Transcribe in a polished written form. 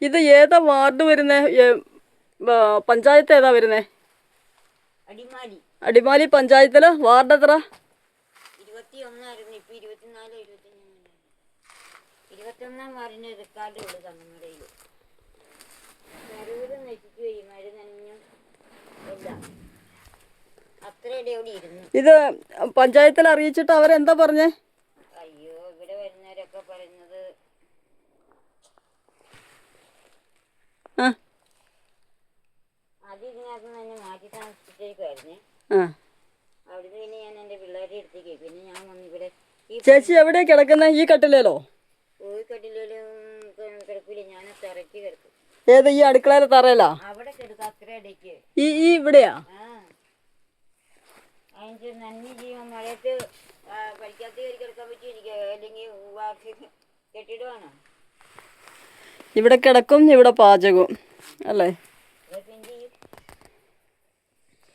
ഇത് ഏതാ വാർഡ് വരുന്നേ? പഞ്ചായത്ത് ഏതാ വരുന്നേ? അടിമാലി പഞ്ചായത്തില് വാർഡ് എത്ര? 21 വാർഡിന്റെ റെക്കോർഡ് ഉള്ളു തമിഴ്നാട്. ഇത് പഞ്ചായത്തിൽ അറിയിച്ചിട്ട് അവരെന്താ പറഞ്ഞേ? അയ്യോ, ഇവിടെ വരുന്നവരൊക്കെ പറയുന്നത് ആദ്യം ഇതിനകത്ത് തന്നെ മാറ്റി താമസിച്ചേക്കുമായിരുന്നേ. അവിടുന്ന് പിന്നെ ഞാൻ എൻ്റെ പിള്ളേരുടെ അടുത്തേക്ക്, പിന്നെ ഞാൻ വന്നിവിടെ. ചേച്ചി എവിടെയാ കിടക്കുന്നത്? ഈ കട്ടിലേലോ? ഈ കട്ടിലും കിടക്കില്ല, ഞാൻ തറയ്ക്ക് കിടക്കും. ഏത്, ഈ അടുക്കളയിലെ തറയിലാ? അവിടെ കിടക്കും, അത്ര ഇടയ്ക്ക്. ഈ ഇവിടെയാ? അതിന് നന്ദി ജീവൻ മഴയത്ത് പഠിക്കാത്ത കയറി കിടക്കാൻ പറ്റും എനിക്ക്, അല്ലെങ്കിൽ കെട്ടിടമാണ്. ഇവിടെ കിടക്കും, ഇവിടെ പാചകവും അല്ലേ?